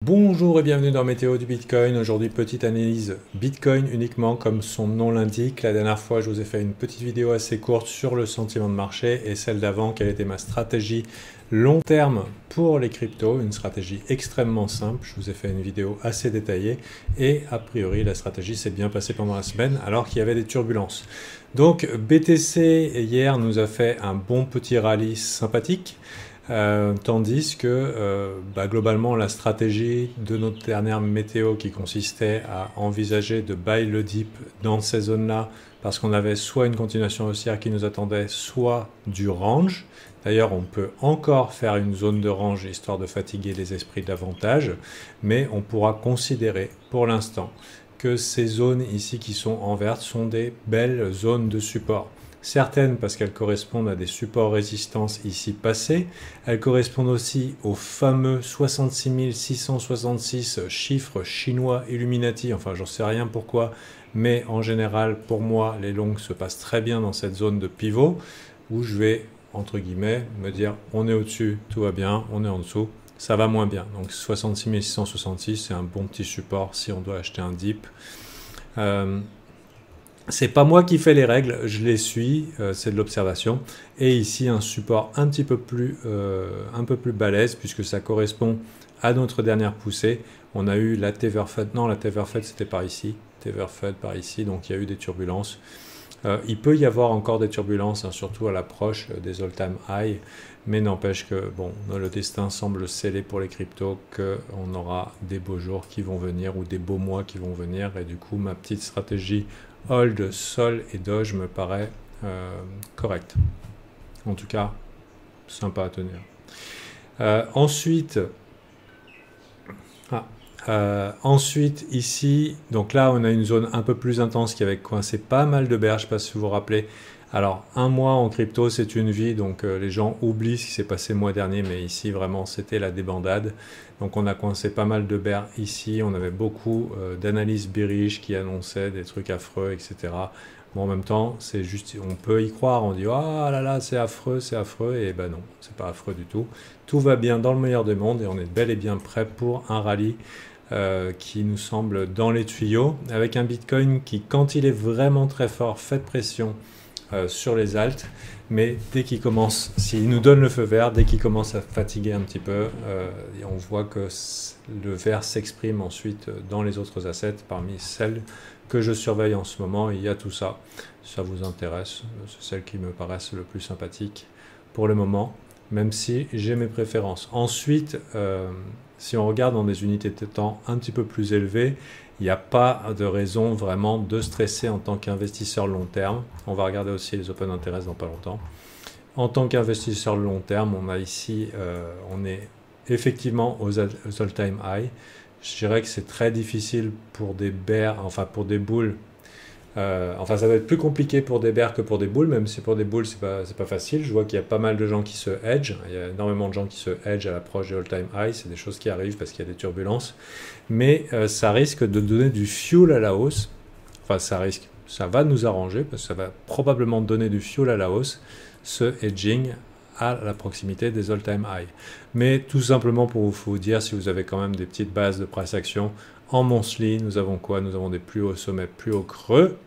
Bonjour et bienvenue dans Météo du Bitcoin. Aujourd'hui, petite analyse Bitcoin uniquement comme son nom l'indique. La dernière fois, je vous ai fait une petite vidéo assez courte sur le sentiment de marché et celle d'avant, quelle était ma stratégie long terme pour les cryptos. Une stratégie extrêmement simple. Je vous ai fait une vidéo assez détaillée et a priori, la stratégie s'est bien passée pendant la semaine alors qu'il y avait des turbulences. Donc, BTC hier nous a fait un bon petit rallye sympathique. Tandis que globalement la stratégie de notre dernière météo qui consistait à envisager de buy le dip dans ces zones-là parce qu'on avait soit une continuation haussière qui nous attendait, soit du range. D'ailleurs, on peut encore faire une zone de range histoire de fatiguer les esprits davantage, mais on pourra considérer pour l'instant que ces zones ici qui sont en vert sont des belles zones de support. Certaines parce qu'elles correspondent à des supports résistance ici passés. Elles correspondent aussi aux fameux 66 666 chiffres chinois Illuminati. Enfin, j'en sais rien pourquoi, mais en général, pour moi, les longues se passent très bien dans cette zone de pivot où je vais, entre guillemets, me dire on est au-dessus, tout va bien, on est en dessous, ça va moins bien. Donc 66 666, c'est un bon petit support si on doit acheter un dip. C'est pas moi qui fais les règles, je les suis, c'est de l'observation. Et ici, un support un peu plus balèze, puisque ça correspond à notre dernière poussée. On a eu la Tetherfed, non, la Tetherfed c'était par ici, Tetherfed par ici, donc il y a eu des turbulences. Il peut y avoir encore des turbulences, hein, surtout à l'approche des all-time high, mais n'empêche que bon, le destin semble scellé pour les cryptos, qu'on aura des beaux jours qui vont venir ou des beaux mois qui vont venir, et du coup ma petite stratégie Hold, Sol et Doge me paraît correcte. En tout cas, sympa à tenir. Ensuite, ici, donc là, on a une zone un peu plus intense qui avait coincé pas mal de bears, je ne sais pas si vous vous rappelez. Alors, un mois en crypto, c'est une vie, donc les gens oublient ce qui s'est passé le mois dernier, mais ici, vraiment, c'était la débandade. Donc, on a coincé pas mal de bears ici, on avait beaucoup d'analyses bearish qui annonçaient des trucs affreux, etc. Bon, en même temps, c'est juste, on peut y croire, on dit « Ah là là, c'est affreux », et ben non, c'est pas affreux du tout. Tout va bien dans le meilleur des mondes et on est bel et bien prêt pour un rallye qui nous semble dans les tuyaux, avec un Bitcoin qui, quand il est vraiment très fort, fait pression sur les alts, mais dès qu'il commence, s'il nous donne le feu vert, dès qu'il commence à fatiguer un petit peu, on voit que le vert s'exprime ensuite dans les autres assets, parmi celles que je surveille en ce moment. Il y a tout ça, si ça vous intéresse, c'est celles qui me paraissent le plus sympathiques pour le moment, même si j'ai mes préférences. Ensuite, si on regarde dans des unités de temps un petit peu plus élevées, il n'y a pas de raison vraiment de stresser en tant qu'investisseur long terme. On va regarder aussi les open interest dans pas longtemps. En tant qu'investisseur long terme, on a ici, on est effectivement aux all-time high. Je dirais que c'est très difficile pour des bears, enfin pour des bulls. Ça va être plus compliqué pour des bears que pour des bulls, même si pour des bulls c'est pas facile. Je vois qu'il y a pas mal de gens qui se hedge, il y a énormément de gens qui se hedge à l'approche des all-time high, c'est des choses qui arrivent parce qu'il y a des turbulences, mais ça risque de donner du fuel à la hausse. Enfin, ça va nous arranger parce que ça va probablement donner du fuel à la hausse, ce hedging à la proximité des all-time high. Mais tout simplement pour vous dire, si vous avez quand même des petites bases de price action, en monthly, nous avons quoi? Nous avons des plus hauts sommets, plus hauts creux.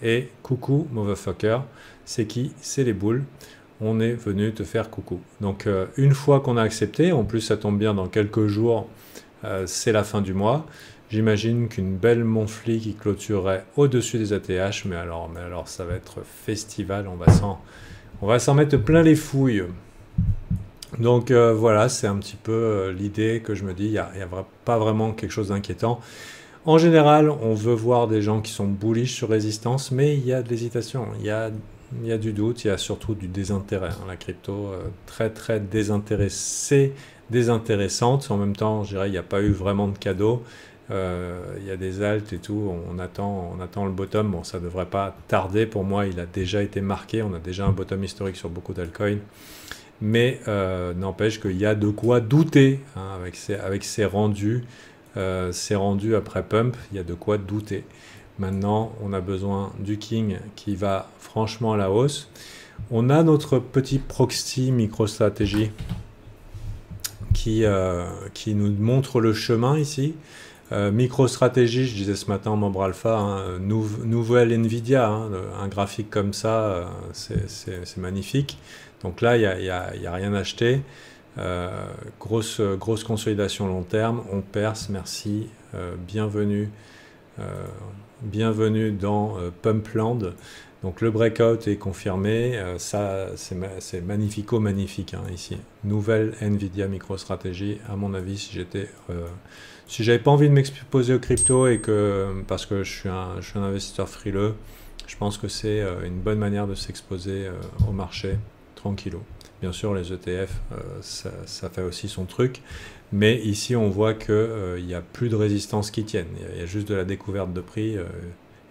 Et coucou, motherfucker, c'est qui? C'est les boules. On est venu te faire coucou. Donc, une fois qu'on a accepté, en plus ça tombe bien, dans quelques jours, c'est la fin du mois. J'imagine qu'une belle monthly qui clôturerait au-dessus des ATH, mais alors ça va être festival, on va s'en mettre plein les fouilles. Donc voilà, c'est un petit peu l'idée que je me dis, il n'y a pas vraiment quelque chose d'inquiétant. En général, on veut voir des gens qui sont bullish sur résistance, mais il y a de l'hésitation, il y a du doute, il y a surtout du désintérêt. La crypto, très très désintéressante. En même temps, je dirais, il n'y a pas eu vraiment de cadeau. Il y a des alts et tout, on attend le bottom. Bon, ça ne devrait pas tarder. Pour moi, il a déjà été marqué. On a déjà un bottom historique sur beaucoup d'altcoins. Mais n'empêche qu'il y a de quoi douter hein, avec ces rendus après pump, il y a de quoi douter. Maintenant, on a besoin du King qui va franchement à la hausse. On a notre petit proxy MicroStrategy qui nous montre le chemin ici. MicroStrategy, je disais ce matin en membre alpha, hein, nouvelle Nvidia, hein, un graphique comme ça, c'est magnifique. Donc là, il n'y a rien à acheter. Grosse consolidation long terme, on perce, merci, bienvenue dans Pumpland. Donc le breakout est confirmé, ça c'est magnifique hein, ici. Nouvelle Nvidia MicroStrategy, à mon avis, si j'avais pas envie de m'exposer aux crypto et parce que je suis un investisseur frileux, je pense que c'est une bonne manière de s'exposer au marché tranquillou. Bien sûr, les ETF, ça fait aussi son truc, mais ici on voit qu'il n'y a plus de résistance qui tienne, il y a juste de la découverte de prix,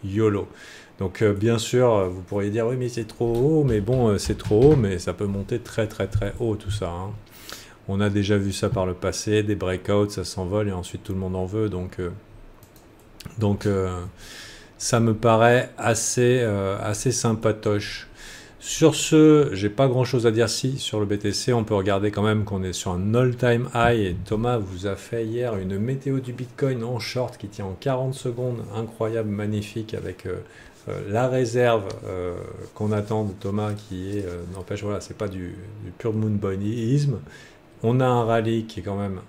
YOLO. Donc bien sûr, vous pourriez dire oui mais c'est trop haut, mais bon c'est trop haut, mais ça peut monter très haut tout ça. Hein. On a déjà vu ça par le passé, des breakouts, ça s'envole et ensuite tout le monde en veut, donc ça me paraît assez sympatoche. Sur ce, j'ai pas grand chose à dire sur le BTC, on peut regarder quand même qu'on est sur un all-time high et Thomas vous a fait hier une météo du Bitcoin en short qui tient en 40 secondes, incroyable, magnifique, avec la réserve qu'on attend de Thomas qui est, n'empêche, voilà, c'est pas du pur moonboyisme. On a un rallye qui est quand même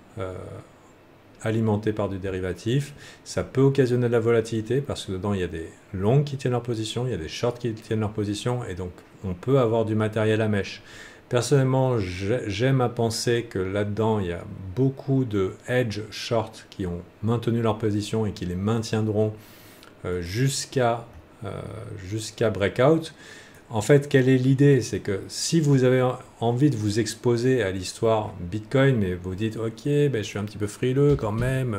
alimenté par du dérivatif. Ça peut occasionner de la volatilité parce que dedans il y a des longs qui tiennent leur position, il y a des shorts qui tiennent leur position et donc on peut avoir du matériel à mèche. Personnellement, j'aime à penser que là-dedans il y a beaucoup de hedge short qui ont maintenu leur position et qui les maintiendront jusqu'à breakout. En fait, quelle est l'idée? C'est que si vous avez envie de vous exposer à l'histoire Bitcoin, mais vous dites ok, ben, je suis un petit peu frileux quand même,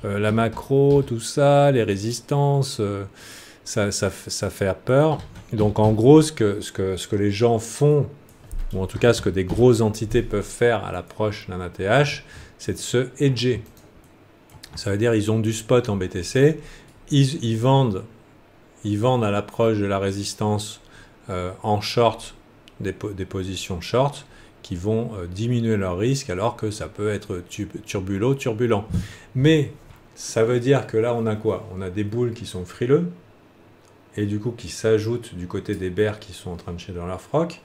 la macro, tout ça, les résistances, ça fait peur. Donc en gros, ce que les gens font, ou en tout cas ce que des grosses entités peuvent faire à l'approche d'un ATH, c'est de se hedger. Ça veut dire ils ont du spot en BTC, ils vendent à l'approche de la résistance en short, des positions short qui vont diminuer leur risque alors que ça peut être turbulent. Mais ça veut dire que là on a quoi? On a des boules qui sont frileux et du coup qui s'ajoutent du côté des bears qui sont en train de chier dans leur froc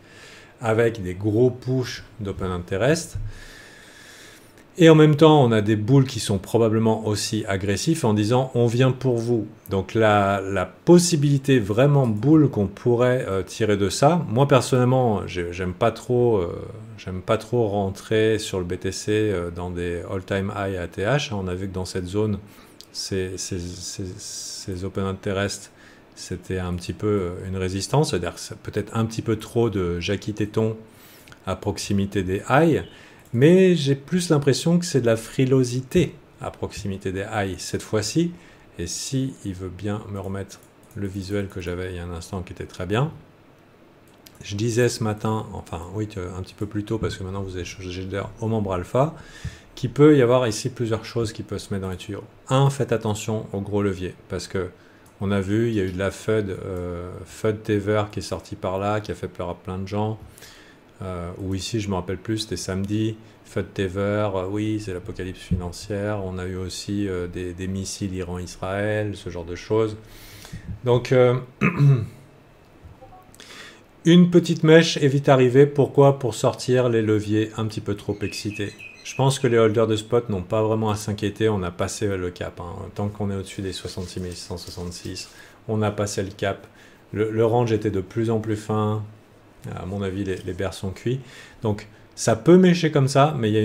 avec des gros push d'open interest. Et en même temps, on a des bulls qui sont probablement aussi agressifs en disant on vient pour vous. Donc la possibilité vraiment bull qu'on pourrait tirer de ça, moi personnellement, j'aime pas trop rentrer sur le BTC dans des all-time high ATH. On a vu que dans cette zone, ces open interest, c'était un petit peu une résistance, c'est-à-dire peut-être un petit peu trop de Jackie Téton à proximité des highs. Mais j'ai plus l'impression que c'est de la frilosité à proximité des highs cette fois-ci. Et si il veut bien me remettre le visuel que j'avais il y a un instant qui était très bien. Je disais ce matin, enfin oui, un petit peu plus tôt parce que maintenant vous avez changé d'air au membre alpha, qu'il peut y avoir ici plusieurs choses qui peuvent se mettre dans les tuyaux. Un, faites attention au gros levier parce que on a vu, il y a eu de la FUD Tether qui est sortie par là, qui a fait peur à plein de gens. Ou ici, je me rappelle plus, c'était samedi, FUD Tether, oui, c'est l'apocalypse financière. On a eu aussi des missiles Iran-Israël, ce genre de choses. Donc, une petite mèche est vite arrivée. Pourquoi? Pour sortir les leviers un petit peu trop excités. Je pense que les holders de spot n'ont pas vraiment à s'inquiéter. On a passé le cap. Hein. Tant qu'on est au-dessus des 66 666, on a passé le cap. Le range était de plus en plus fin. À mon avis, les bears sont cuits. Donc, ça peut mêcher comme ça, mais il y a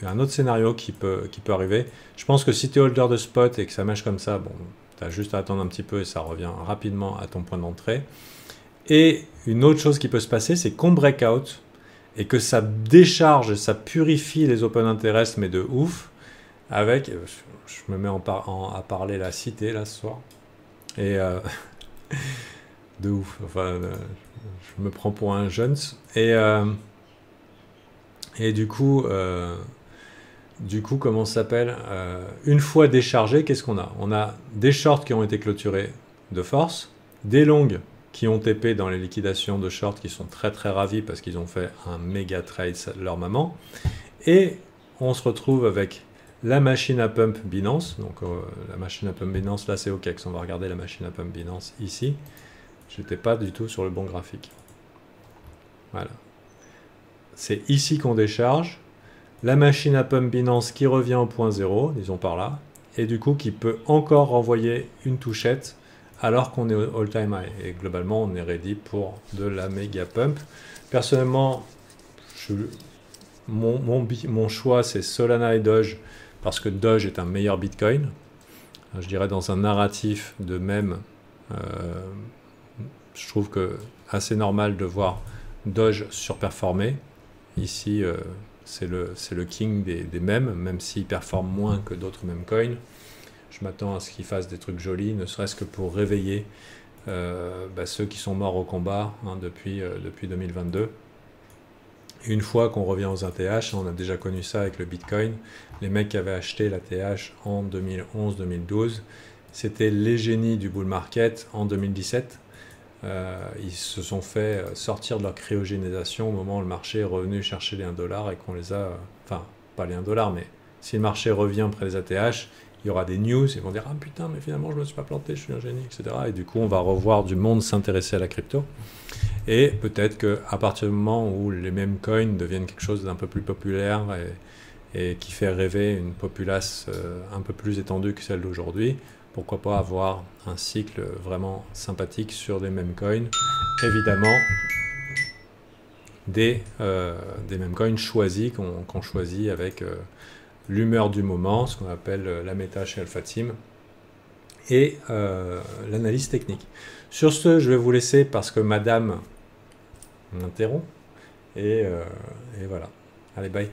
un autre scénario qui peut arriver. Je pense que si tu es holder de spot et que ça mèche comme ça, bon, tu as juste à attendre un petit peu et ça revient rapidement à ton point d'entrée. Et une autre chose qui peut se passer, c'est qu'on breakout et que ça décharge, ça purifie les open interest, mais de ouf, avec, je me mets à parler la cité là ce soir, et de ouf, enfin, je me prends pour un jeune, et du coup, comment ça s'appelle, une fois déchargé, qu'est-ce qu'on a? On a des shorts qui ont été clôturés de force, des longues qui ont TP dans les liquidations de short qui sont très très ravis parce qu'ils ont fait un méga trade leur maman, et on se retrouve avec la machine à pump Binance. Donc la machine à pump Binance, là c'est OKEx. On va regarder la machine à pump Binance ici. J'étais pas du tout sur le bon graphique. Voilà. C'est ici qu'on décharge. La machine à pump Binance qui revient au point 0, disons par là. Et du coup qui peut encore renvoyer une touchette alors qu'on est au all-time high. Et globalement, on est ready pour de la méga pump. Personnellement, mon choix, c'est Solana et Doge, parce que Doge est un meilleur Bitcoin. Je dirais dans un narratif de même, je trouve que assez normal de voir Doge surperformer. Ici, c'est le king des mèmes, même s'il performe moins que d'autres meme coins. Je m'attends à ce qu'il fasse des trucs jolis, ne serait-ce que pour réveiller ceux qui sont morts au combat depuis 2022. Une fois qu'on revient aux ATH, on a déjà connu ça avec le Bitcoin, les mecs qui avaient acheté l'ATH en 2011-2012, c'était les génies du bull market en 2017. Ils se sont fait sortir de leur cryogénisation au moment où le marché est revenu chercher les 1$ et qu'on les a... Enfin, pas les 1$, mais si le marché revient près des ATH, il y aura des news, ils vont dire « Ah putain, mais finalement je me suis pas planté, je suis un génie, etc. » Et du coup, on va revoir du monde s'intéresser à la crypto. Et peut-être qu'à partir du moment où les mêmes coins deviennent quelque chose d'un peu plus populaire et qui fait rêver une populace un peu plus étendue que celle d'aujourd'hui, pourquoi pas avoir un cycle vraiment sympathique sur des mêmes coins. Évidemment, des mêmes coins choisis qu'on choisit avec l'humeur du moment, ce qu'on appelle la méta chez Alpha Team, et l'analyse technique. Sur ce, je vais vous laisser parce que madame m'interrompt, et voilà. Allez, bye.